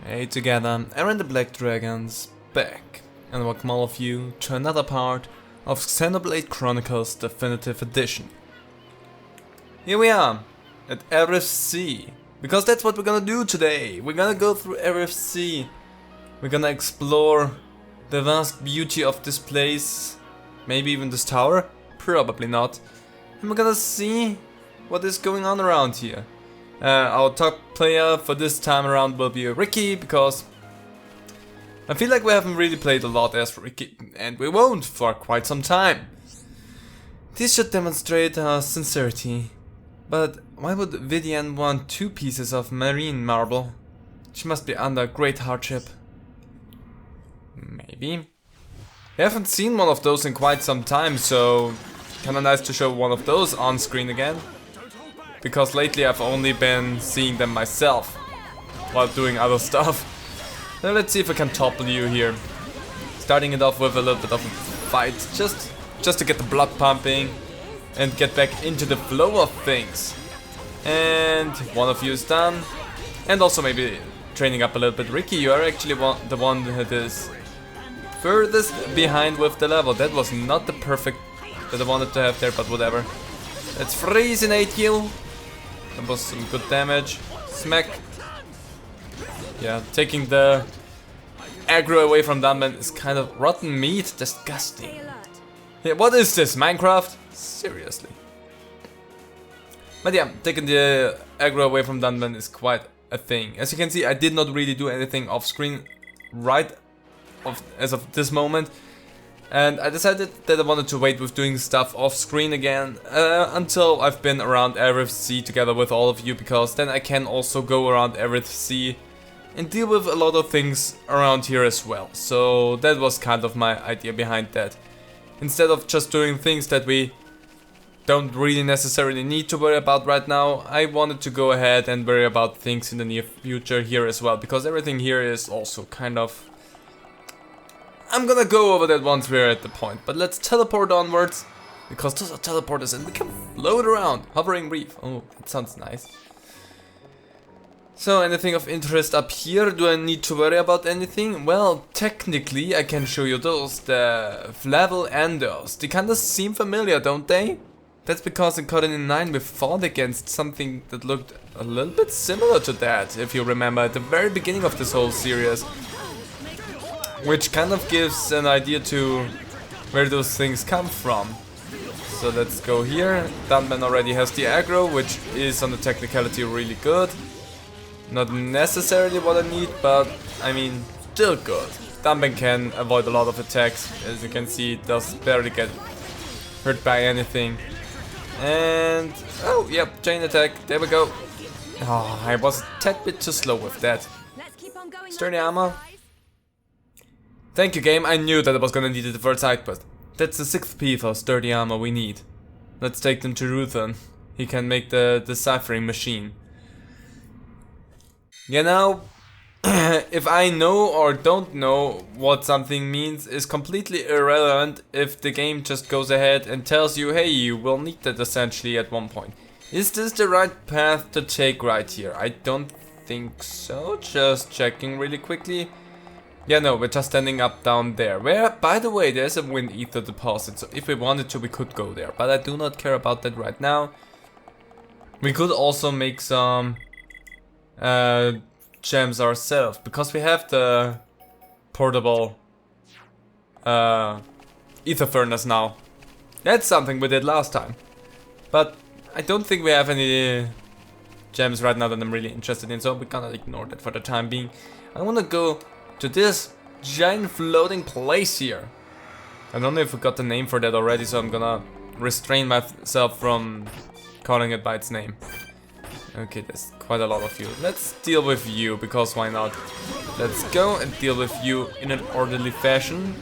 Hey together, Aaron the Black Dragon's back, and welcome all of you to another part of Xenoblade Chronicles Definitive Edition. Here we are, at RFC, because that's what we're gonna do today. We're gonna go through RFC, we're gonna explore the vast beauty of this place, maybe even this tower, probably not, and we're gonna see what is going on around here. Our top player for this time around will be Ricky, because I feel like we haven't really played a lot as Ricky, and we won't for quite some time. This should demonstrate our sincerity, but why would Vivian want 2 pieces of marine marble? She must be under great hardship. Maybe. We haven't seen one of those in quite some time, so kinda nice to show one of those on screen again. Because lately I've only been seeing them myself while doing other stuff. Now let's see if I can topple you here. Starting it off with a little bit of a fight, just to get the blood pumping and get back into the flow of things. And one of you is done. And also maybe training up a little bit. Ricky, you are actually the one that is furthest behind with the level. That was not the perfect that I wanted to have there, but whatever. Let's freezinate you. That was some good damage. Smack. Yeah, taking the aggro away from Dunban is kind of rotten meat. Disgusting. Yeah, what is this, Minecraft? Seriously. But yeah, taking the aggro away from Dunban is quite a thing. As you can see, I did not really do anything off screen as of this moment. And I decided that I wanted to wait with doing stuff off screen again until I've been around RFC together with all of you, because then I can also go around RFC and deal with a lot of things around here as well. So that was kind of my idea behind that. Instead of just doing things that we don't really necessarily need to worry about right now, I wanted to go ahead and worry about things in the near future here as well, because everything here is also kind of... I'm gonna go over that once we're at the point, but let's teleport onwards, because those are teleporters and we can float around. Hovering reef, oh, that sounds nice. So, anything of interest up here? Do I need to worry about anything? Well, technically I can show you those, the Flavel Endos. They kinda seem familiar, don't they? That's because in Codename 9 we fought against something that looked a little bit similar to that, if you remember, at the very beginning of this whole series. Which kind of gives an idea to where those things come from. So let's go here. Dunban already has the aggro, which is on the technicality really good. Not necessarily what I need, but I mean, still good. Dunban can avoid a lot of attacks. As you can see, it does barely get hurt by anything. And, oh yep, chain attack, there we go. Oh, I was a tad bit too slow with that. Sturdy armor. Thank you, game. I knew that I was gonna need it for a side quest. That's the 6th piece of sturdy armor we need. Let's take them to Ruthen. He can make the deciphering machine. You know, if I know or don't know what something means is completely irrelevant if the game just goes ahead and tells you, hey, you will need that essentially at one point. Is this the right path to take right here? I don't think so. Just checking really quickly. Yeah, no, we're just standing up down there. Where, by the way, there's a wind ether deposit, so if we wanted to, we could go there. But I do not care about that right now. We could also make some gems ourselves, because we have the portable ether furnace now. That's something we did last time. But I don't think we have any gems right now that I'm really interested in, so we're gonna ignore that for the time being. I wanna go to this giant floating place here. I don't know if we got the name for that already, so I'm gonna restrain myself from calling it by its name. Okay, there's quite a lot of you. Let's deal with you, because why not? Let's go and deal with you in an orderly fashion.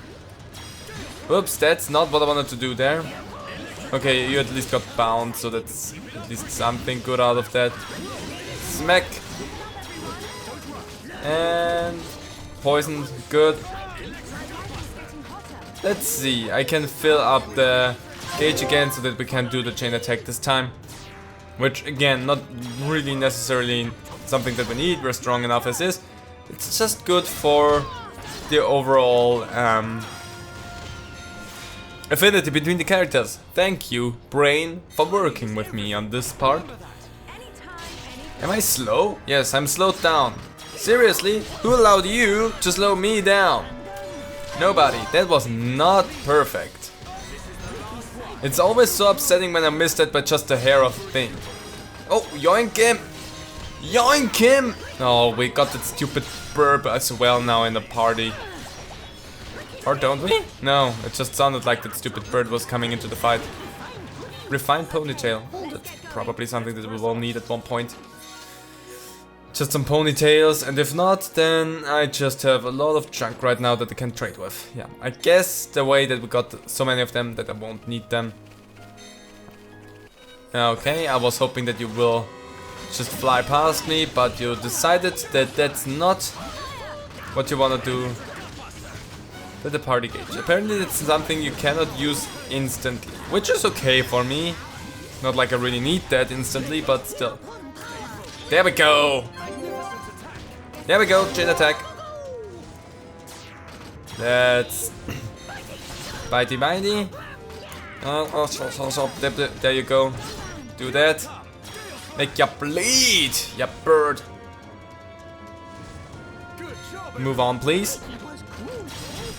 Oops, that's not what I wanted to do there. Okay, you at least got bound, so that's at least something good out of that. Smack. And poisoned, good. Let's see, I can fill up the gauge again so that we can do the chain attack this time. Which again, not really necessarily something that we need, we're strong enough as is. It's just good for the overall affinity between the characters. Thank you, Brain, for working with me on this part. Am I slow? Yes, I'm slowed down. Seriously? Who allowed you to slow me down? Nobody. That was not perfect. It's always so upsetting when I miss that by just a hair of a thing. Oh, yoink him! Yoink him! Oh, we got that stupid burp as well now in the party. Or don't we? No, it just sounded like that stupid bird was coming into the fight. Refined ponytail. That's probably something that we will need at one point. Just some ponytails, and if not, then I just have a lot of junk right now that I can trade with. Yeah, I guess the way that we got so many of them that I won't need them. Okay, I was hoping that you will just fly past me, but you decided that that's not what you want to do. With the party gauge. Apparently it's something you cannot use instantly, which is okay for me. Not like I really need that instantly, but still. There we go! There we go, chain attack. That's bitey bitey. Oh, there you go. Do that. Make ya bleed, ya bird. Move on, please.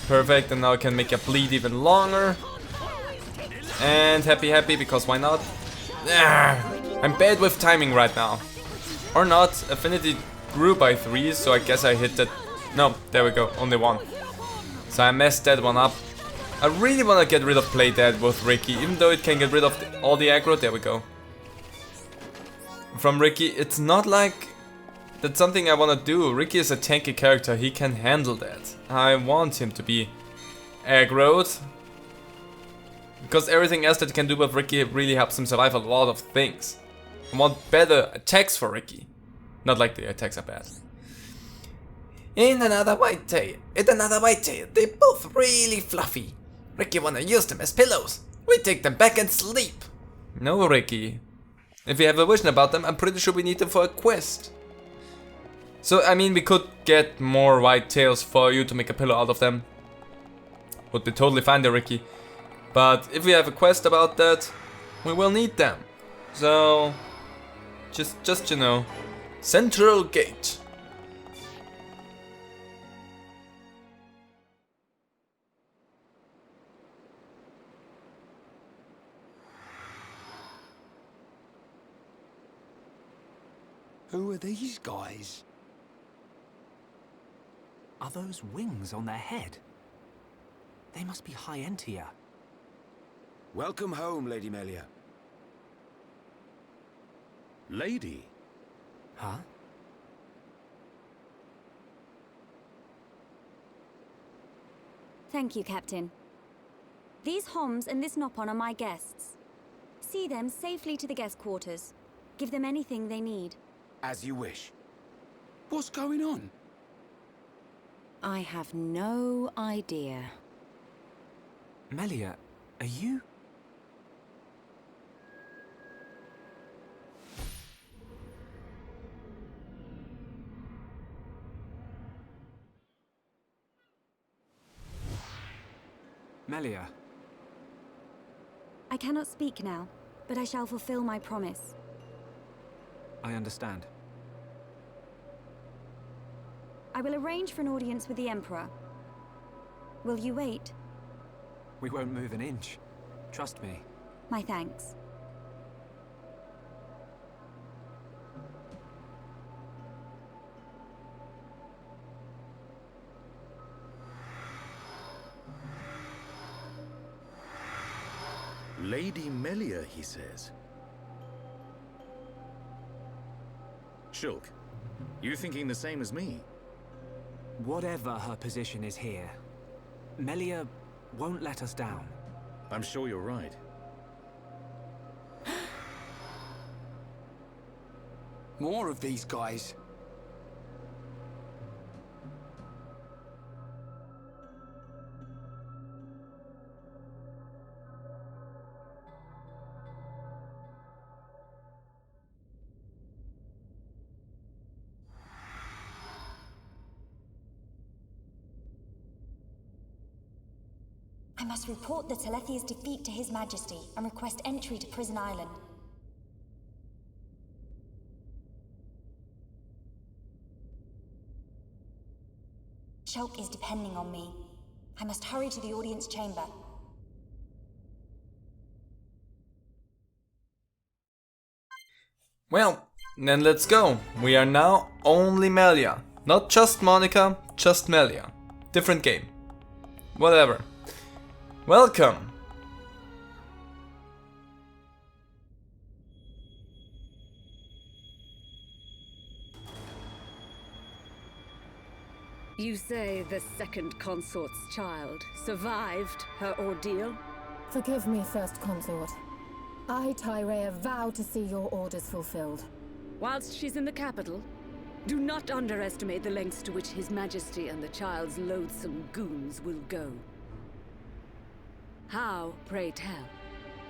Perfect, and now I can make ya bleed even longer. And happy, because why not? I'm bad with timing right now. Or not, affinity grew by 3, so I guess I hit that. No, there we go, only 1. So I messed that one up. I really want to get rid of Play Dead with Ricky, even though it can get rid of all the aggro. There we go. From Ricky, it's not like that's something I want to do. Ricky is a tanky character, he can handle that. I want him to be aggroed. Because everything else that you can do with Ricky really helps him survive a lot of things. I want better attacks for Ricky. Not like the attacks are bad. In another whitetail. They're both really fluffy. Ricky wanna use them as pillows. We take them back and sleep. No, Ricky. If you have a vision about them, I'm pretty sure we need them for a quest. So, I mean, we could get more whitetails for you to make a pillow out of them. Would be totally fine there, Ricky. But if we have a quest about that, we will need them. So, just you know. Central Gate. Who are these guys? Are those wings on their head? They must be high Entia. Welcome home, Lady Melia. Lady? Huh? Thank you, Captain. These Homs and this Nopon are my guests. See them safely to the guest quarters. Give them anything they need. As you wish. What's going on? I have no idea. Melia, are you? Melia. I cannot speak now, but I shall fulfill my promise. I understand. I will arrange for an audience with the Emperor. Will you wait? We won't move an inch. Trust me. My thanks. Lady Melia, he says. Shulk, you thinking the same as me? Whatever her position is here, Melia won't let us down. I'm sure you're right. More of these guys. must report the Telethia's defeat to His Majesty and request entry to Prison Island. Shulk is depending on me. I must hurry to the audience chamber. Well, then let's go. We are now only Melia. Not just Monica, just Melia. Different game. Whatever. Welcome. You say the second consort's child survived her ordeal? Forgive me, First Consort. I, Tyrea, vow to see your orders fulfilled. Whilst she's in the capital, do not underestimate the lengths to which His Majesty and the child's loathsome goons will go. How, pray tell,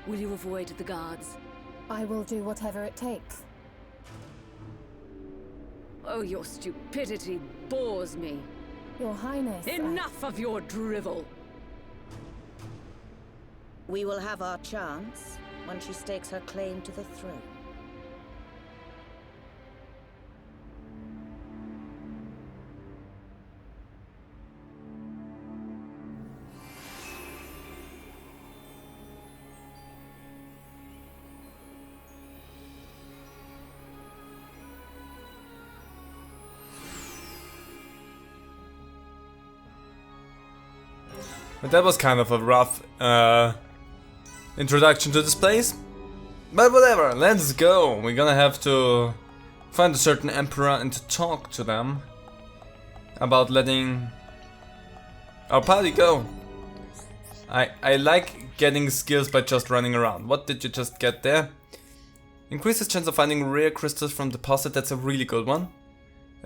will you avoid the guards? I will do whatever it takes. Oh, your stupidity bores me. Your Highness, Enough of your drivel! We will have our chance when she stakes her claim to the throne. But that was kind of a rough introduction to this place. But whatever, let's go. We're gonna have to find a certain emperor and to talk to them about letting our party go. I like getting skills by just running around. What did you just get there? Increases chance of finding rare crystals from deposit. That's a really good one.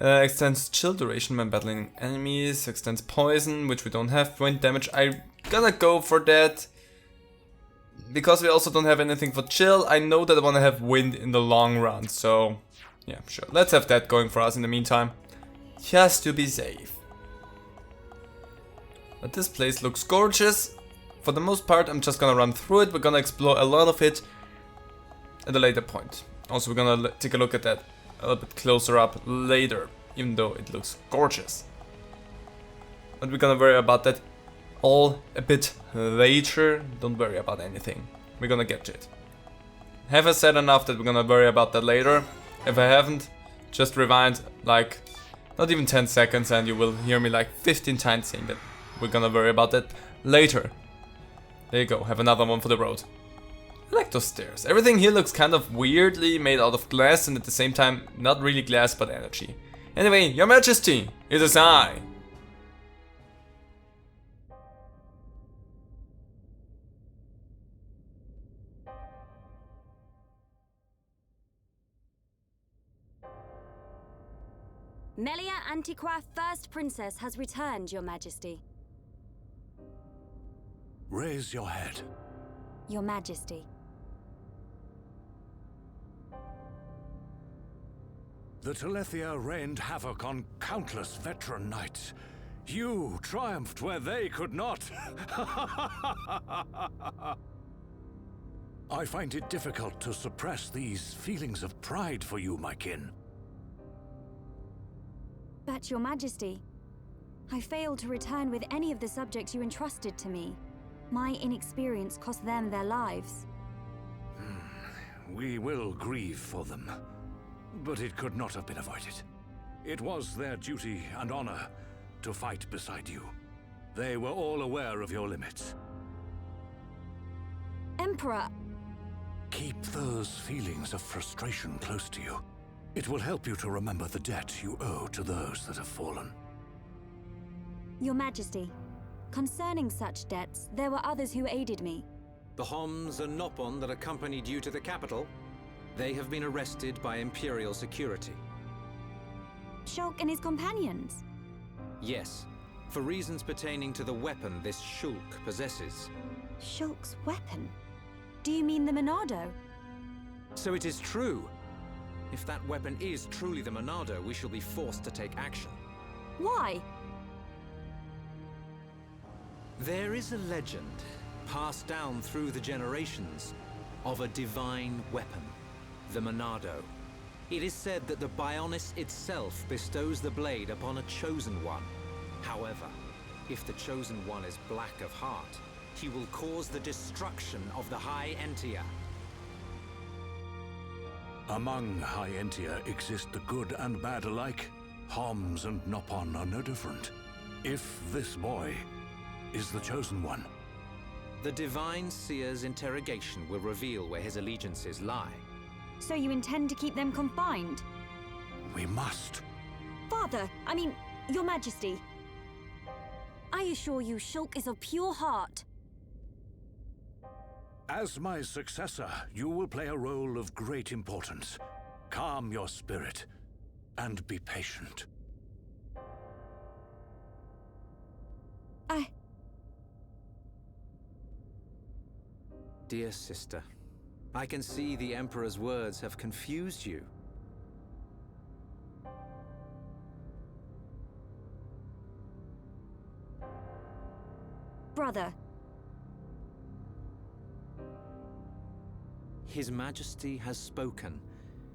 Extends chill duration when battling enemies. Extends poison, which we don't have. 20 damage. I'm gonna go for that. Because we also don't have anything for chill, I know that I want to have wind in the long run. So, yeah, sure. Let's have that going for us in the meantime. Just to be safe. But this place looks gorgeous. For the most part, I'm just gonna run through it. We're gonna explore a lot of it at a later point. Also, we're gonna take a look at that a little bit closer up later, even though it looks gorgeous. But we're gonna worry about that all a bit later. Don't worry about anything. We're gonna get to it. Have I said enough that we're gonna worry about that later? If I haven't, just rewind like not even 10 seconds and you will hear me like 15 times saying that we're gonna worry about that later. There you go, have another one for the road. I like those stairs. Everything here looks kind of weirdly made out of glass and at the same time not really glass but energy. Anyway, Your Majesty, it is I. Melia Antiqua, First Princess, has returned, Your Majesty. Raise your head. Your Majesty. The Telethia rained havoc on countless veteran knights. You triumphed where they could not. I find it difficult to suppress these feelings of pride for you, my kin. But, Your Majesty, I failed to return with any of the subjects you entrusted to me. My inexperience cost them their lives. We will grieve for them, but it could not have been avoided. It was their duty and honor to fight beside you. They were all aware of your limits. Emperor! Keep those feelings of frustration close to you. It will help you to remember the debt you owe to those that have fallen. Your Majesty, concerning such debts, there were others who aided me. The Homs and Nopon that accompanied you to the capital, they have been arrested by Imperial security. Shulk and his companions? Yes, for reasons pertaining to the weapon this Shulk possesses. Shulk's weapon? Do you mean the Monado? So it is true. If that weapon is truly the Monado, we shall be forced to take action. Why? There is a legend, passed down through the generations, of a divine weapon, the Monado. It is said that the Bionis itself bestows the blade upon a chosen one. However, if the chosen one is black of heart, he will cause the destruction of the High Entia. Among High Entia exist the good and bad alike. Homs and Nopon are no different. If this boy is the chosen one, the Divine Seer's interrogation will reveal where his allegiances lie. So you intend to keep them confined? we must. Father, I mean, Your Majesty. I assure you, Shulk is of pure heart. As my successor, you will play a role of great importance. Calm your spirit, and be patient. Dear sister, I can see the Emperor's words have confused you. Brother. His Majesty has spoken.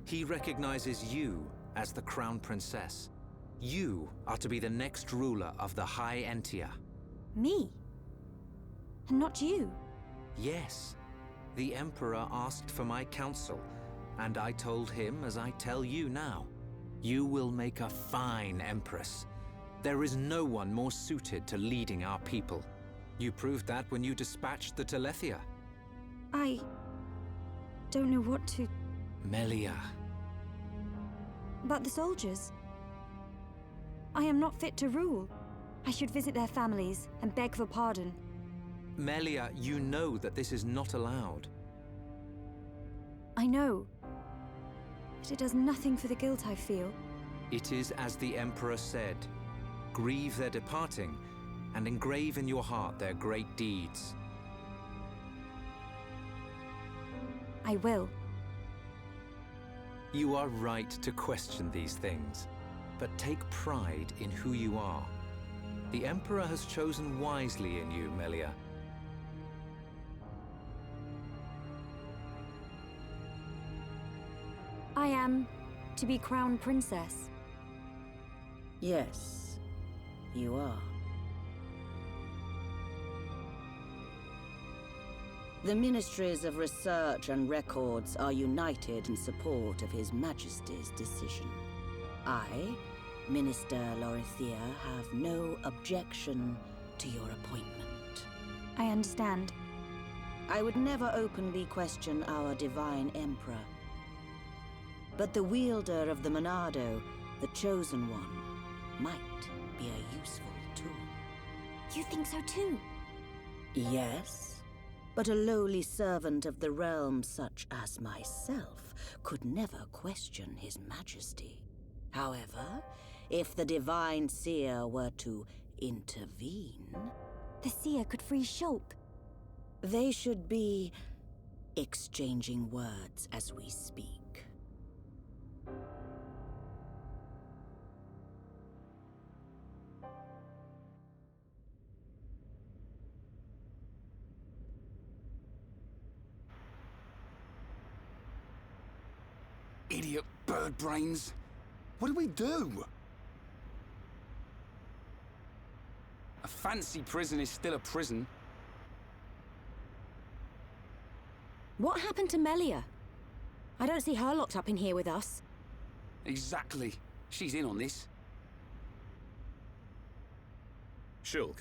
He recognizes you as the Crown Princess. You are to be the next ruler of the High Entia. Me? And not you? Yes. The Emperor asked for my counsel, and I told him as I tell you now. You will make a fine Empress. There is no one more suited to leading our people. You proved that when you dispatched the Telethia. I don't know what to... Melia. But the soldiers. I am not fit to rule. I should visit their families and beg for pardon. Melia, you know that this is not allowed. I know. But it does nothing for the guilt I feel. It is as the Emperor said. Grieve their departing, and engrave in your heart their great deeds. I will. You are right to question these things, but take pride in who you are. The Emperor has chosen wisely in you, Melia. I am to be Crown Princess. Yes, you are. The Ministries of Research and Records are united in support of His Majesty's decision. I, Minister Lorithia, have no objection to your appointment. I understand. I would never openly question our Divine Emperor. But the wielder of the Monado, the Chosen One, might be a useful tool. You think so too? Yes, but a lowly servant of the realm such as myself could never question His Majesty. However, if the Divine Seer were to intervene... The Seer could free Shulk. They should be exchanging words as we speak. Idiot bird brains. What do we do? A fancy prison is still a prison. What happened to Melia? I don't see her locked up in here with us. Exactly. She's in on this. Shulk,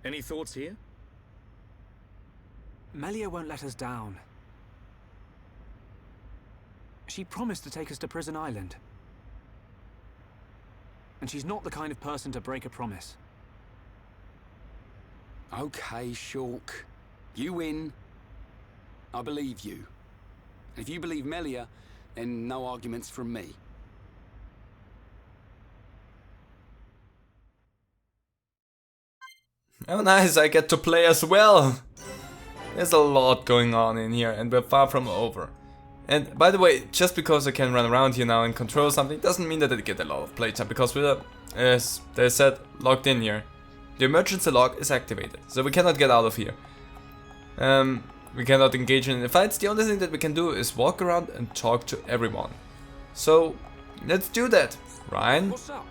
any thoughts here? Melia won't let us down. She promised to take us to Prison Island. And she's not the kind of person to break a promise. Okay, Shulk. You win. I believe you. And if you believe Melia, then no arguments from me. Oh nice, I get to play as well! There's a lot going on in here and we're far from over. And by the way, just because I can run around here now and control something doesn't mean that I get a lot of playtime, because we're, as they said, locked in here. The emergency lock is activated, so we cannot get out of here. We cannot engage in any fights. The only thing that we can do is walk around and talk to everyone. So, let's do that. Ryan? What's up?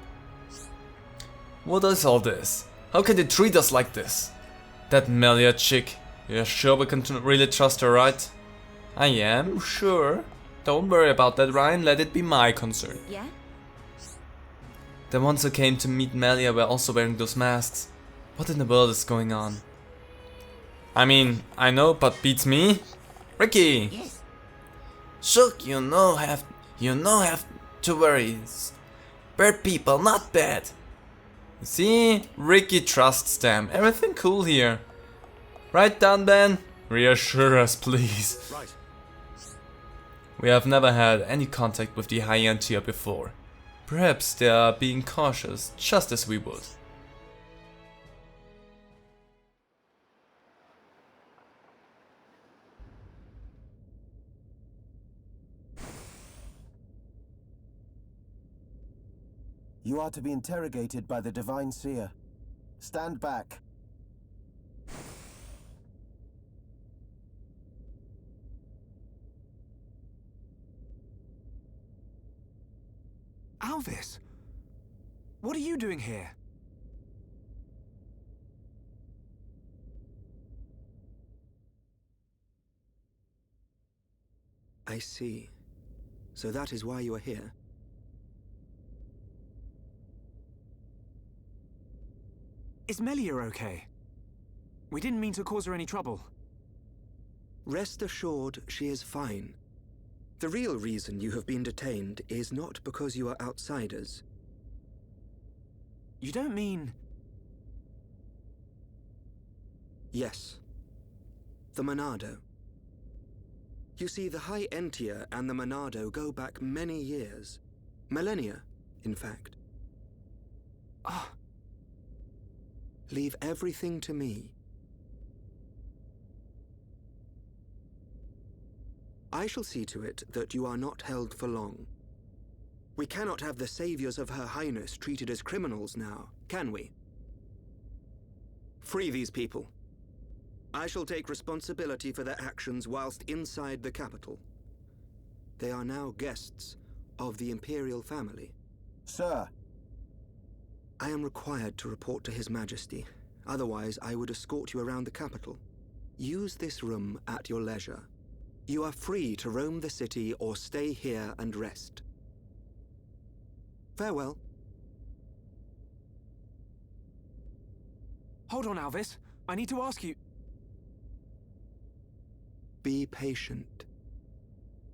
What is all this? How can they treat us like this? That Melia chick. You're sure we can really trust her, right? I am, sure. Don't worry about that, Ryan. Let it be my concern. Yeah? The ones who came to meet Melia were also wearing those masks. What in the world is going on? I mean, I know, but beats me. Ricky! Yes. Shulk, you know have to worry. Bird people, not bad. See? Ricky trusts them. Everything cool here. Right, Dunban? Reassure us, please. Right. We have never had any contact with the High-End here before. Perhaps they are being cautious, just as we would. You are to be interrogated by the Divine Seer. Stand back. Alvis! What are you doing here? I see. So that is why you are here. Is Melia okay? We didn't mean to cause her any trouble. Rest assured, she is fine. The real reason you have been detained is not because you are outsiders. You don't mean... Yes. The Monado. You see, the High Entia and the Monado go back many years. Millennia, in fact. Ah. Leave everything to me. I shall see to it that you are not held for long. We cannot have the saviors of Her Highness treated as criminals now, can we? Free these people. I shall take responsibility for their actions whilst inside the capital. They are now guests of the Imperial family. Sir. I am required to report to His Majesty. Otherwise, I would escort you around the capital. Use this room at your leisure. You are free to roam the city or stay here and rest. Farewell. Hold on, Alvis. I need to ask you... Be patient.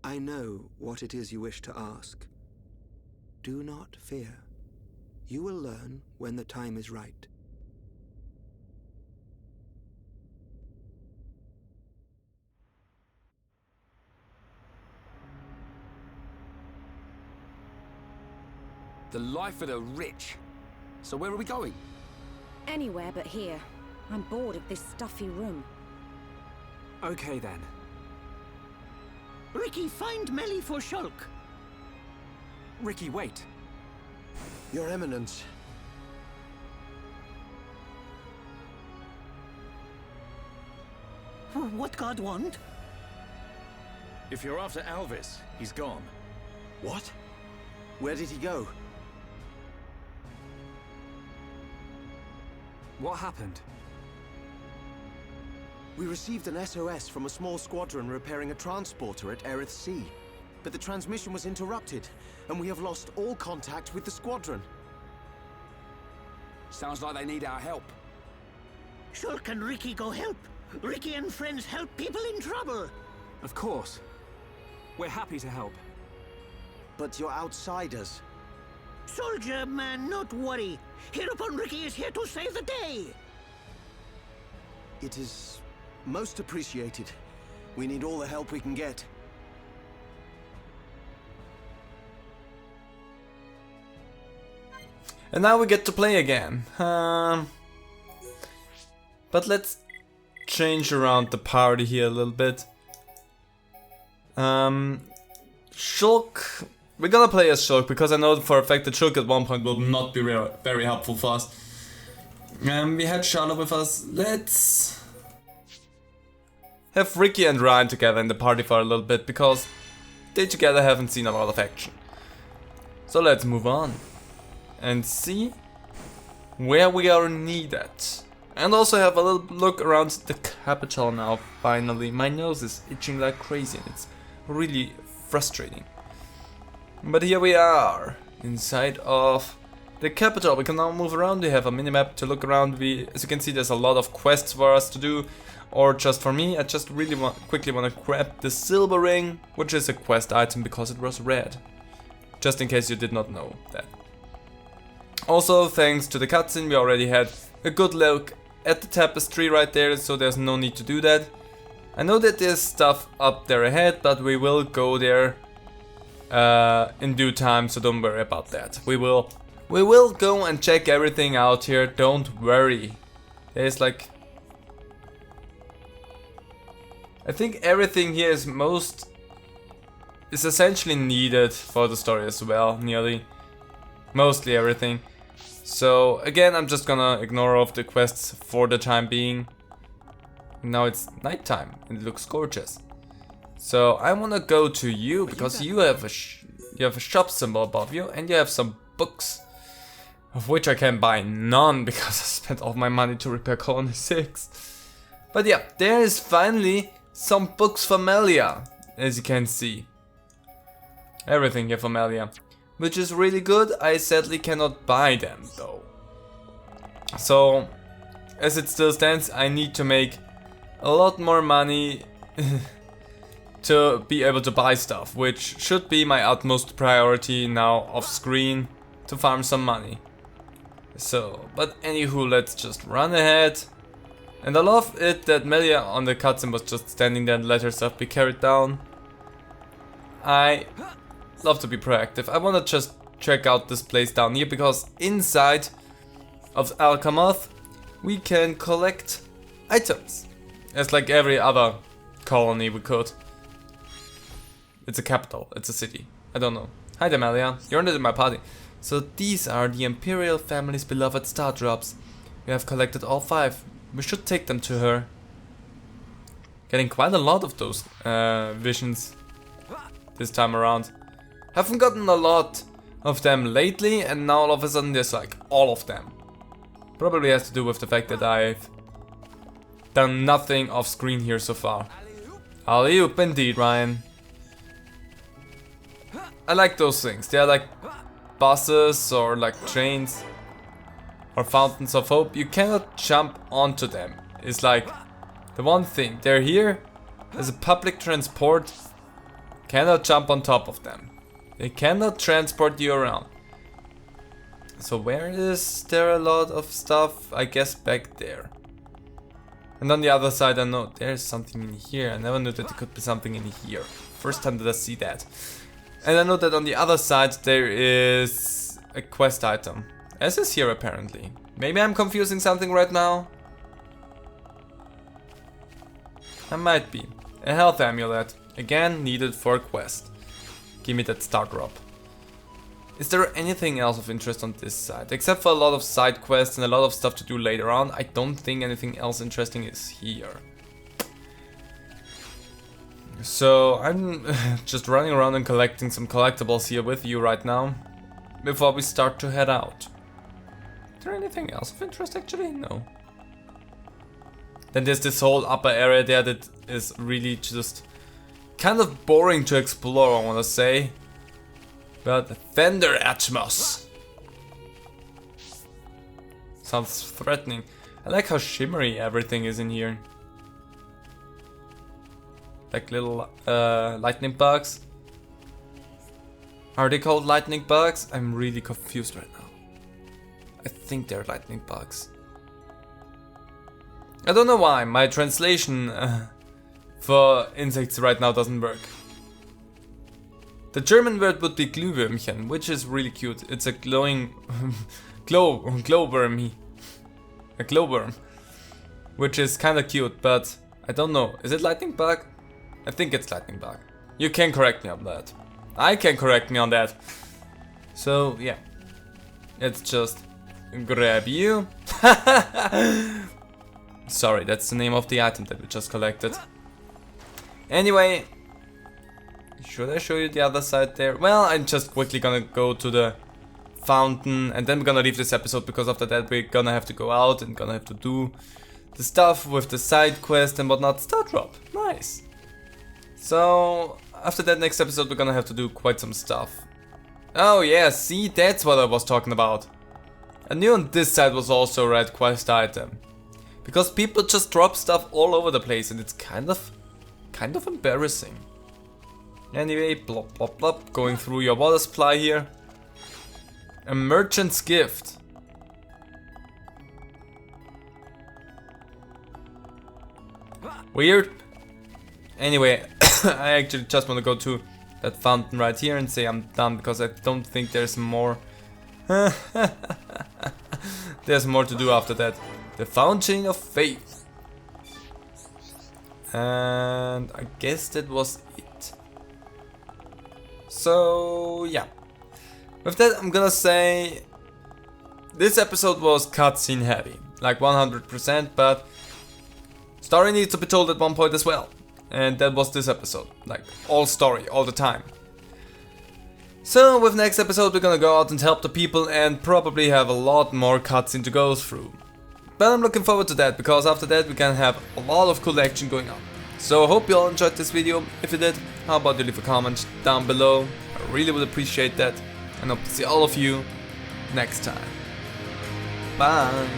I know what it is you wish to ask. Do not fear. You will learn when the time is right. The life of the rich. So where are we going? Anywhere but here. I'm bored of this stuffy room. Okay then. Ricky, find Melly for Shulk. Ricky, wait. Your Eminence. What God want? If you're after Alvis, he's gone. What? Where did he go? What happened? We received an SOS from a small squadron repairing a transporter at Erith Sea. But the transmission was interrupted, and we have lost all contact with the squadron. Sounds like they need our help. Shulk and Ricky go help. Ricky and friends help people in trouble. Of course. We're happy to help. But you're outsiders. Soldier man, not worry. Hereupon Ricky is here to save the day. It is most appreciated. We need all the help we can get. And now we get to play again. But let's change around the party here a little bit. Shulk. We're gonna play as Shulk because I know for a fact that Shulk at one point will not be very helpful for us. We had Charlotte with us. Let's have Ricky and Ryan together in the party for a little bit, because they together haven't seen a lot of action. So let's move on and see where we are needed. And also have a little look around the capital now, finally. My nose is itching like crazy and it's really frustrating. But here we are, inside of the capital. We can now move around. We have a minimap to look around. As you can see, there's a lot of quests for us to do. Or just for me, I just really quickly want to grab the silver ring, which is a quest item because it was red. Just in case you did not know that. Also, thanks to the cutscene, we already had a good look at the tapestry right there, so there's no need to do that. I know that there's stuff up there ahead, but we will go there in due time, so don't worry about that. We will go and check everything out here, don't worry. There's like... I think everything here is essentially needed for the story as well, nearly. Mostly everything. So again, I'm just gonna ignore all of the quests for the time being. Now it's nighttime and it looks gorgeous. So I wanna go to you because you have a shop symbol above you and you have some books, of which I can buy none because I spent all my money to repair Colony 6. But yeah, there is finally some books for Melia, as you can see. Everything here for Melia, which is really good. I sadly cannot buy them though. So, as it still stands, I need to make a lot more money to be able to buy stuff, which should be my utmost priority now off screen, to farm some money. So, but anywho, let's just run ahead. And I love it that Melia on the cutscene was just standing there and let herself be carried down. I love to be proactive. I want to just check out this place down here, because inside of Alcamoth we can collect items. As like every other colony we could. It's a capital, it's a city. I don't know. Hi there, Melia. You're not in my party. So these are the Imperial family's beloved star drops. We have collected all 5. We should take them to her. Getting quite a lot of those visions this time around. Haven't gotten a lot of them lately, and now all of a sudden there's like all of them. Probably has to do with the fact that I've done nothing off screen here so far. Alley-oop indeed, Ryan. I like those things. They're like buses or like trains or fountains of hope. You cannot jump onto them. It's like the one thing. They're here as a public transport. Cannot jump on top of them. They cannot transport you around. So where is there a lot of stuff? I guess back there. And on the other side, I know there's something in here. I never knew that there could be something in here. First time that I see that. And I know that on the other side there is a quest item. As is here apparently. Maybe I'm confusing something right now. I might be. A health amulet. Again, needed for a quest. Give me that star drop. Is there anything else of interest on this side? Except for a lot of side quests and a lot of stuff to do later on, I don't think anything else interesting is here. So I'm just running around and collecting some collectibles here with you right now, before we start to head out. Is there anything else of interest actually? No. Then there's this whole upper area there that is really just kind of boring to explore, I wanna say. But Thunder Atmos sounds threatening. I like how shimmery everything is in here. Like little lightning bugs. Are they called lightning bugs? I'm really confused right now. I think they're lightning bugs. I don't know why, my translation for insects right now doesn't work. The German word would be Glühwürmchen, which is really cute. It's a glowing glowworm. A glowworm. Which is kinda cute, but I don't know. Is it lightning bug? I think it's lightning bug. You can correct me on that. I can correct me on that. So yeah. Let's just grab you. Sorry, that's the name of the item that we just collected. Anyway, should I show you the other side there? Well, I'm just quickly gonna go to the fountain and then we're gonna leave this episode, because after that we're gonna have to go out and gonna have to do the stuff with the side quest and whatnot. Star drop, nice. So after that next episode we're gonna have to do quite some stuff. Oh yeah, see, that's what I was talking about. I knew on this side was also a red quest item, because people just drop stuff all over the place and it's kind of embarrassing. Anyway, plop plop plop, going through your water supply here. A merchant's gift. Weird. Anyway, I actually just want to go to that fountain right here and say I'm done, because I don't think there's more. There's more to do after that. The Fountain of Faith. And I guess that was it. So yeah. With that, I'm gonna say this episode was cutscene heavy, like 100%, but story needs to be told at one point as well. And that was this episode, like all story, all the time. So with next episode we're gonna go out and help the people and probably have a lot more cutscene to go through. But I'm looking forward to that, because after that we can have a lot of cool action going on. So I hope you all enjoyed this video. If you did, how about you leave a comment down below? I really would appreciate that. And hope to see all of you next time. Bye!